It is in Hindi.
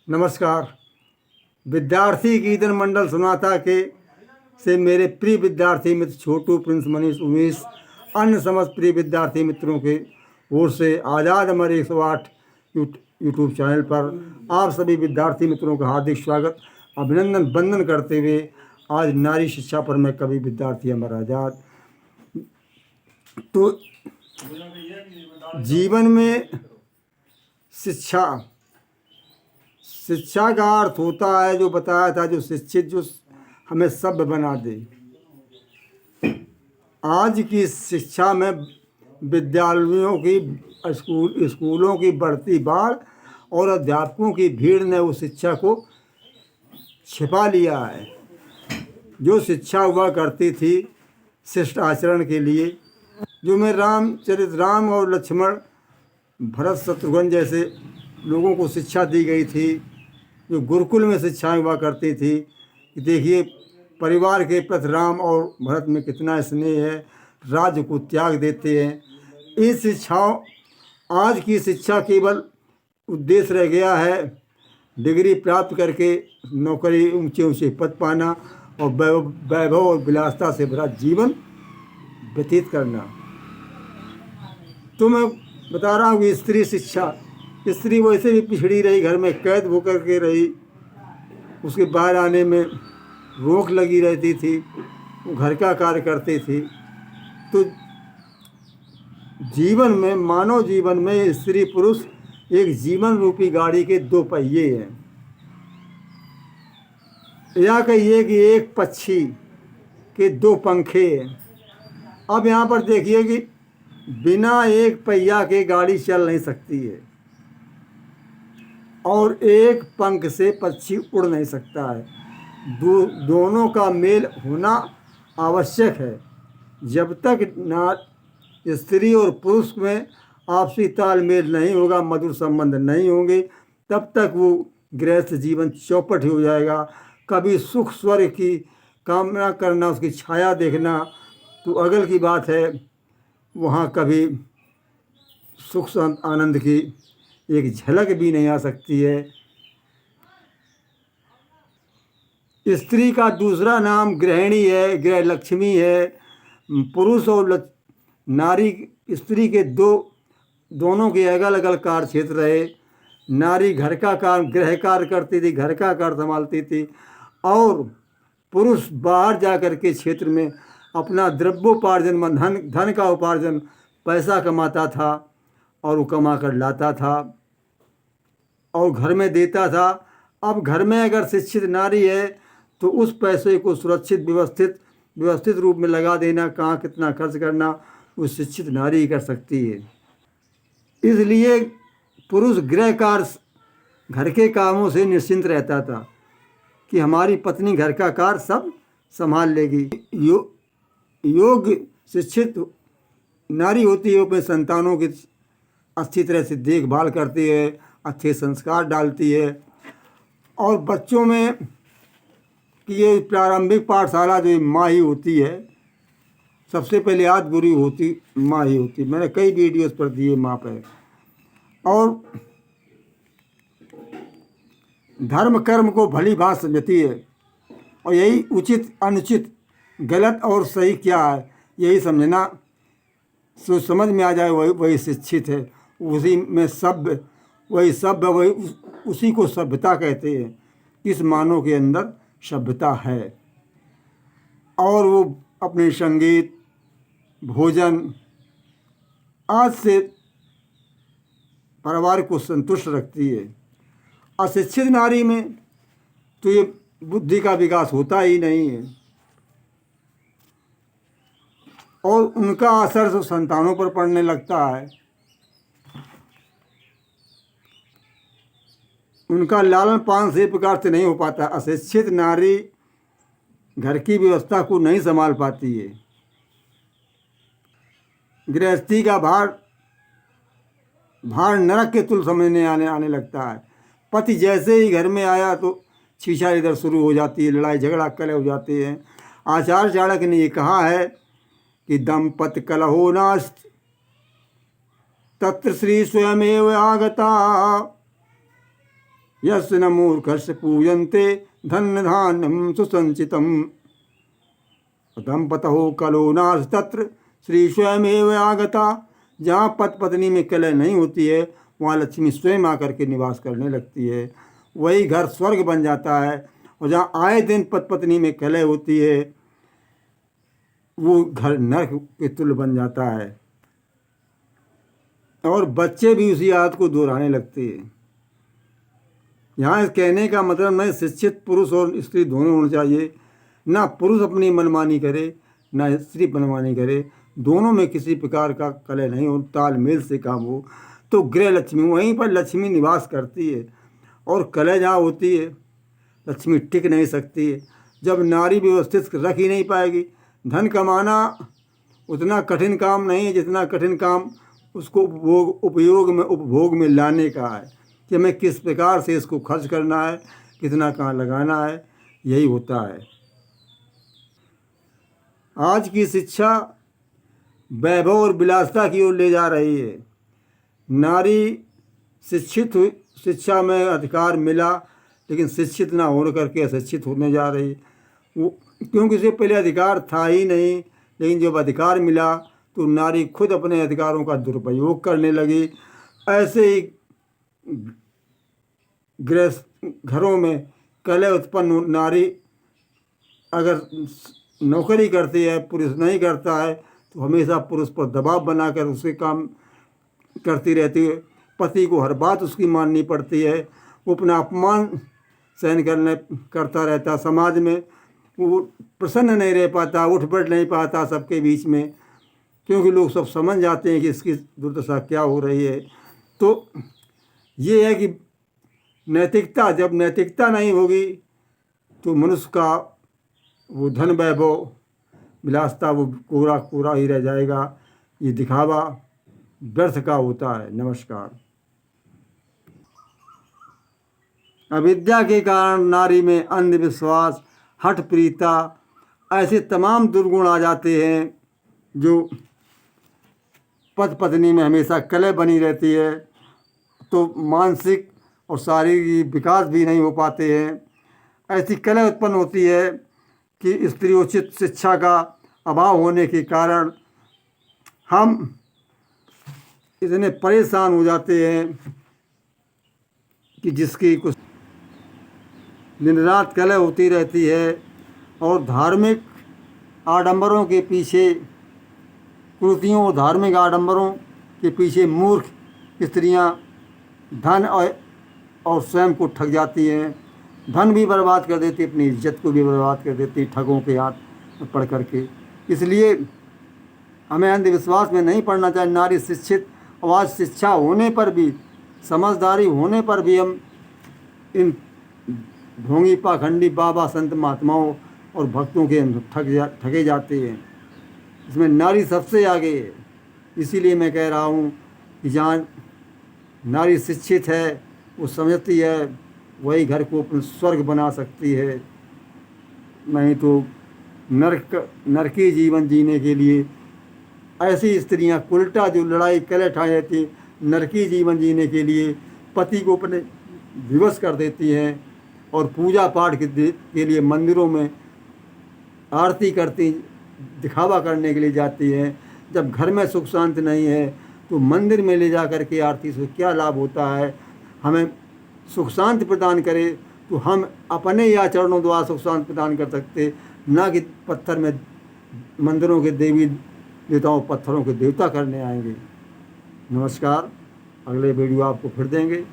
नमस्कार। विद्यार्थी कीर्तन मंडल सुनाता के से मेरे प्रिय विद्यार्थी मित्र छोटू, प्रिंस, मनीष, उमेश, अन्य समस्त प्रिय विद्यार्थी मित्रों के ओर से आज़ाद अमर 108 यूट्यूब चैनल पर आप सभी विद्यार्थी मित्रों का हार्दिक स्वागत, अभिनंदन, वंदन करते हुए आज नारी शिक्षा पर मैं कवि विद्यार्थी अमर आज़ाद। तो जीवन में शिक्षा का अर्थ होता है, जो बताया था, जो शिक्षित, जो हमें सभ्य बना दे। आज की शिक्षा में विद्यालयों की, स्कूलों की बढ़ती बाढ़ और अध्यापकों की भीड़ ने उस शिक्षा को छिपा लिया है। जो शिक्षा हुआ करती थी शिष्ट आचरण के लिए, जो में राम और लक्ष्मण, भरत, शत्रुघ्न जैसे लोगों को शिक्षा दी गई थी, जो गुरुकुल में शिक्षाएं हुआ करती थी। देखिए, परिवार के प्रति राम और भरत में कितना स्नेह है, राज्य को त्याग देते हैं। इस शिक्षाओं, आज की शिक्षा केवल उद्देश्य रह गया है डिग्री प्राप्त करके नौकरी, ऊंचे ऊंचे पद पाना और वैभव और विलासता से भरा जीवन व्यतीत करना। तो मैं बता रहा हूँ कि स्त्री शिक्षा, स्त्री वैसे भी पिछड़ी रही, घर में कैद होकर के रही, उसके बाहर आने में रोक लगी रहती थी, वो घर का कार्य करती थी। तो जीवन में, मानव जीवन में स्त्री पुरुष एक जीवन रूपी गाड़ी के दो पहिए हैं, या कहिए कि एक पक्षी के दो पंखे हैं। अब यहाँ पर देखिए कि बिना एक पहिया के गाड़ी चल नहीं सकती है और एक पंख से पक्षी उड़ नहीं सकता है। दोनों का मेल होना आवश्यक है। जब तक ना स्त्री और पुरुष में आपसी तालमेल नहीं होगा, मधुर संबंध नहीं होंगे, तब तक वो गृहस्थ जीवन चौपट हो जाएगा। कभी सुख स्वर्ग की कामना करना, उसकी छाया देखना तो अगल की बात है, वहाँ कभी सुख आनंद की एक झलक भी नहीं आ सकती है। स्त्री का दूसरा नाम गृहिणी है, गृह लक्ष्मी है। पुरुष और नारी, स्त्री के दोनों के अलग अलग कार्य क्षेत्र रहे। नारी घर का कार्य, गृह कार्य करती थी, घर का कार्य संभालती थी, और पुरुष बाहर जा कर के क्षेत्र में अपना द्रव्योपार्जन, धन का उपार्जन, पैसा कमाता था और वो कमा कर लाता था और घर में देता था। अब घर में अगर शिक्षित नारी है तो उस पैसे को सुरक्षित, व्यवस्थित रूप में लगा देना, कहाँ कितना खर्च करना, वो शिक्षित नारी ही कर सकती है। इसलिए पुरुष गृह कार्य, घर के कामों से निश्चिंत रहता था कि हमारी पत्नी घर का कार्य सब संभाल लेगी। योग्य शिक्षित नारी होती है, वो अपने संतानों की अच्छी तरह से देखभाल करती है, अच्छे संस्कार डालती है, और बच्चों में कि ये प्रारंभिक पाठशाला जो माँ ही होती है, सबसे पहले आदि गुरु होती माँ ही होती। मैंने कई वीडियोस पर दिए माँ पर। और धर्म कर्म को भली बात समझती है, और यही उचित अनुचित, गलत और सही क्या है, यही समझना, सोच समझ में आ जाए, वही शिक्षित है। उसी में सभ्य, वही उसी को सभ्यता कहते हैं। इस मानव के अंदर सभ्यता है, और वो अपने संगीत, भोजन आज से परिवार को संतुष्ट रखती है। अशिक्षित नारी में तो ये बुद्धि का विकास होता ही नहीं है, और उनका असर तो संतानों पर पड़ने लगता है। उनका लालन पालन सही प्रकार से नहीं हो पाता। अशिक्षित नारी घर की व्यवस्था को नहीं संभाल पाती है। गृहस्थी का भार नरक के तुल समझने आने लगता है। पति जैसे ही घर में आया तो छीछा इधर शुरू हो जाती है, लड़ाई झगड़ा कलह हो जाते हैं। आचार्य चाणक्य ने ये कहा है कि दंपति कलहो नास्ति तत्र श्री स्वयमेव आगता। यस्य न मूर्खस्य पूजन्ते धन्य धान्यम सुसंचितम दंपतौ कलो नाश तत्र श्री स्वयमेव आगता। जहाँ पति पत्नी में कलह नहीं होती है वहाँ लक्ष्मी स्वयं आकर के निवास करने लगती है, वही घर स्वर्ग बन जाता है। और जहाँ आए दिन पति पत्नी में कलह होती है वो घर नरक के तुल्य बन जाता है और बच्चे भी उसी आदत को दोहराने लगते हैं। यहाँ इस कहने का मतलब नहीं शिक्षित पुरुष और स्त्री दोनों होने चाहिए, ना पुरुष अपनी मनमानी करे ना स्त्री मनमानी करे, दोनों में किसी प्रकार का कलह नहीं हो, तालमेल से काम हो तो गृह लक्ष्मी वहीं पर लक्ष्मी निवास करती है। और कलह जहाँ होती है लक्ष्मी टिक नहीं सकती है। जब नारी व्यवस्थित रख ही नहीं पाएगी, धन कमाना उतना कठिन काम नहीं है जितना कठिन काम उसको उपभोग में लाने का है कि हमें किस प्रकार से इसको खर्च करना है, कितना कहाँ लगाना है, यही होता है। आज की शिक्षा वैभव और विलासिता की ओर ले जा रही है। नारी शिक्षित हुई, शिक्षा में अधिकार मिला लेकिन शिक्षित ना होने करके अशिक्षित होने जा रही है। वो क्योंकि इससे पहले अधिकार था ही नहीं, लेकिन जब अधिकार मिला तो नारी खुद अपने अधिकारों का दुरुपयोग करने लगी। ऐसे ही गृह घरों में कलह उत्पन्न, नारी अगर नौकरी करती है पुरुष नहीं करता है तो हमेशा पुरुष पर दबाव बनाकर उसे काम करती रहती है। पति को हर बात उसकी माननी पड़ती है, वो अपना अपमान सहन करता रहता, समाज में वो प्रसन्न नहीं रह पाता, उठ बैठ नहीं पाता सबके बीच में, क्योंकि लोग सब समझ जाते हैं कि इसकी दुर्दशा क्या हो रही है। तो ये है कि नैतिकता, जब नैतिकता नहीं होगी तो मनुष्य का वो धन वैभव विलासिता वो कोरा कोरा ही रह जाएगा। ये दिखावा व्यर्थ का होता है। नमस्कार। अविद्या के कारण नारी में अंधविश्वास, हठप्रीता ऐसे तमाम दुर्गुण आ जाते हैं जो पति पत्नी में हमेशा कलह बनी रहती है, तो मानसिक और शारीरिक विकास भी नहीं हो पाते हैं। ऐसी कलह उत्पन्न होती है कि स्त्रीयोचित शिक्षा का अभाव होने के कारण हम इतने परेशान हो जाते हैं कि जिसकी कुछ दिन रात कलह होती रहती है। और धार्मिक आडंबरों के पीछे, कुरीतियों और धार्मिक आडंबरों के पीछे मूर्ख स्त्रियां धन और स्वयं को ठग जाती हैं, धन भी बर्बाद कर देती, अपनी इज्जत को भी बर्बाद कर देती ठगों के हाथ पड़ करके। इसलिए हमें अंधविश्वास में नहीं पड़ना चाहिए। नारी शिक्षित, और आज शिक्षा होने पर भी, समझदारी होने पर भी हम इन ढोंगी पाखंडी बाबा संत महात्माओं और भक्तों के ठगे जाते हैं। इसमें नारी सबसे आगे है। इसीलिए मैं कह रहा हूँ कि जहाँ नारी शिक्षित है, वो समझती है, वही घर को अपना स्वर्ग बना सकती है। नहीं तो नरकी जीवन जीने के लिए ऐसी स्त्रियां उल्टा जो लड़ाई कलह ठाए रहती, नरकी जीवन जीने के लिए पति को अपने विवश कर देती हैं और पूजा पाठ के लिए मंदिरों में आरती करती, दिखावा करने के लिए जाती हैं। जब घर में सुख शांति नहीं है तो मंदिर में ले जा कर के आरती से क्या लाभ होता है। हमें सुख शांति प्रदान करे तो हम अपने या चरणों द्वारा सुख शांति प्रदान कर सकते, ना कि पत्थर में मंदिरों के देवी देवताओं पत्थरों के देवता करने आएंगे। नमस्कार। अगले वीडियो आपको फिर देंगे।